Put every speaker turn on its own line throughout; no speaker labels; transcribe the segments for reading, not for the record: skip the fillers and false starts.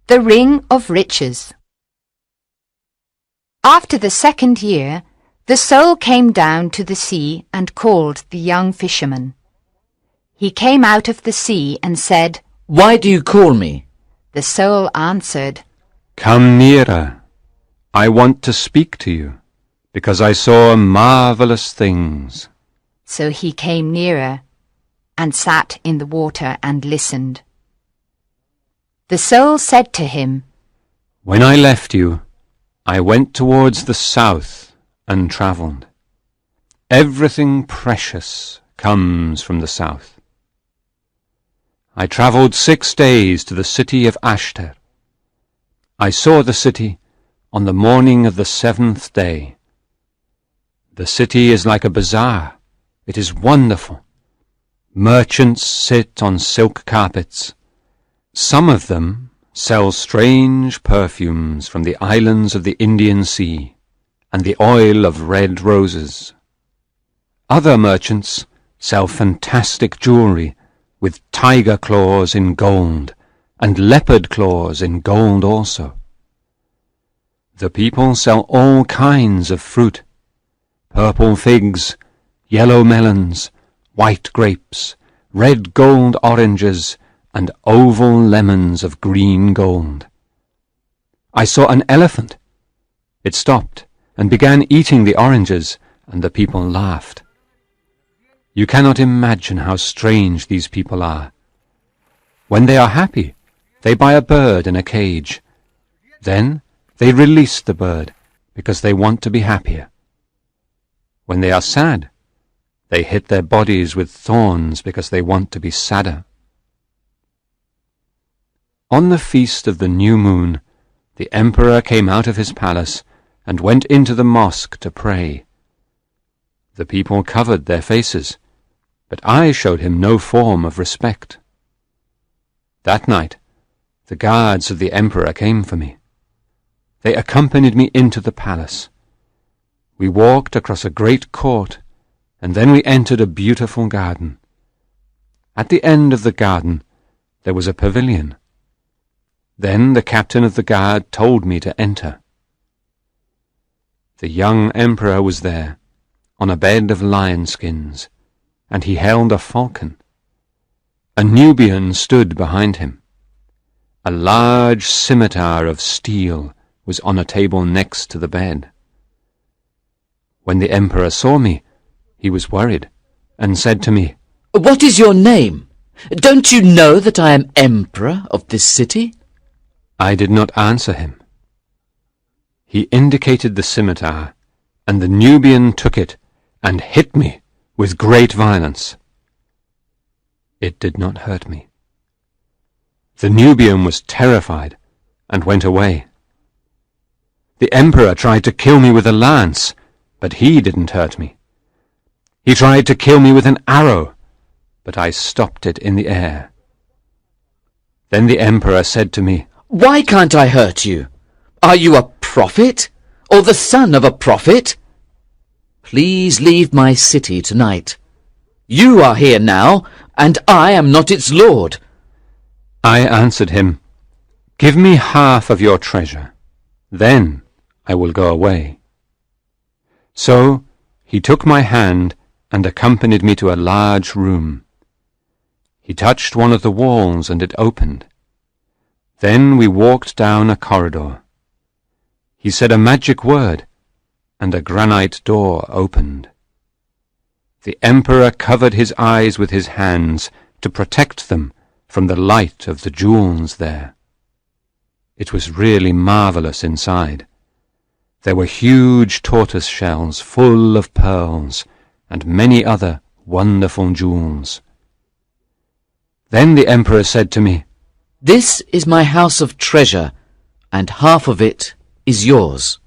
The Ring of Riches. After the 2nd year, the soul came down to the sea and called the young fisherman. He came out of the sea and said,
"Why do you call me?"
The soul answered,
"Come nearer. I want to speak to you, because I saw marvelous things."
So he came nearer and sat in the water and listened. The soul said to him,
"When I left you, I went towards the south and travelled. Everything precious comes from the south. I travelled 6 days to the city of Ashter. I saw the city on the morning of the 7th day. The city is like a bazaar. It is wonderful. Merchants sit on silk carpets. Some of them sell strange perfumes from the islands of the Indian Sea and the oil of red roses. Other merchants sell fantastic jewelry with tiger claws in gold and leopard claws in gold also. The people sell all kinds of fruit: purple figs, yellow melons, white grapes, red gold oranges, and oval lemons of green gold. I saw an elephant. It stopped and began eating the oranges, and the people laughed. You cannot imagine how strange these people are. When they are happy, they buy a bird in a cage. Then they release the bird because they want to be happier. When they are sad, they hit their bodies with thorns because they want to be sadder. On the feast of the new moon, the emperor came out of his palace and went into the mosque to pray. The people covered their faces, but I showed him no form of respect. That night, the guards of the emperor came for me. They accompanied me into the palace. We walked across a great court, and then we entered a beautiful garden. At the end of the garden, there was a pavilion. Then the captain of the guard told me to enter. The young emperor was there, on a bed of lion skins, and he held a falcon. A Nubian stood behind him. A large scimitar of steel was on a table next to the bed. When the emperor saw me, he was worried, and said to me,
"What is your name? Don't you know that I am emperor of this city?"
I did not answer him. He indicated the scimitar, and the Nubian took it and hit me with great violence. It did not hurt me. The Nubian was terrified and went away. The emperor tried to kill me with a lance, but he didn't hurt me. He tried to kill me with an arrow, but I stopped it in the air. Then the emperor said to me,
"Why can't I hurt you? Are you a prophet, or the son of a prophet? Please leave my city tonight. You are here now, and I am not its lord."
I answered him, "Give me half of your treasure, then I will go away." So he took my hand and accompanied me to a large room. He touched one of the walls and it opened. Then we walked down a corridor. He said a magic word, and a granite door opened. The emperor covered his eyes with his hands to protect them from the light of the jewels there. It was really marvelous inside. There were huge tortoise shells full of pearls and many other wonderful jewels. Then the emperor said to me,
"This is my house of treasure, and half of it is yours.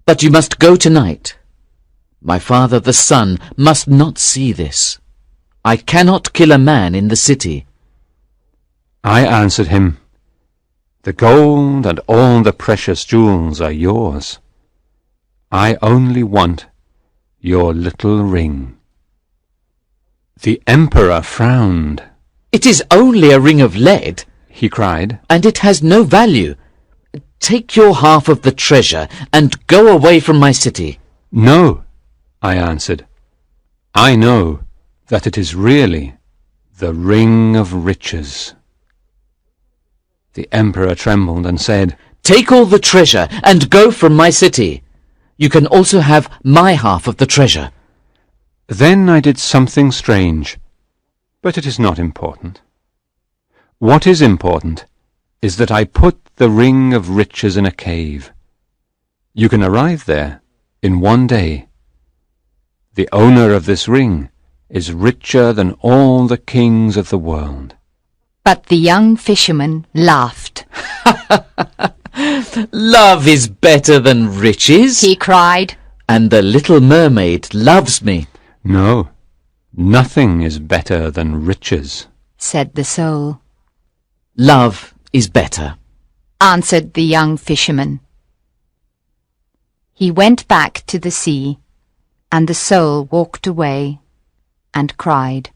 But you must go tonight. My father the sun must not see this. I cannot kill a man in the city."
I answered him, "The gold and all the precious jewels are yours. I only want your little ring." The emperor frowned.
"It is only a ring of lead.
he cried.
and it has no value. Take your half of the treasure and go away from my city.
No, I answered. I know that it is really the ring of riches. The emperor trembled and said,
Take all the treasure and go from my city. You can also have my half of the treasure.
Then I did something strange, but it is not important. What is important is that I put the ring of riches in a cave. You can arrive there in one day. The owner of this ring is richer than all the kings of the world.
But the young fisherman laughed.
Love is better than riches,
He cried.
and the little mermaid loves me.
No, nothing is better than riches.
Said the soul.
Love is better.
Answered the young fisherman. He went back to the sea, and the soul walked away and cried.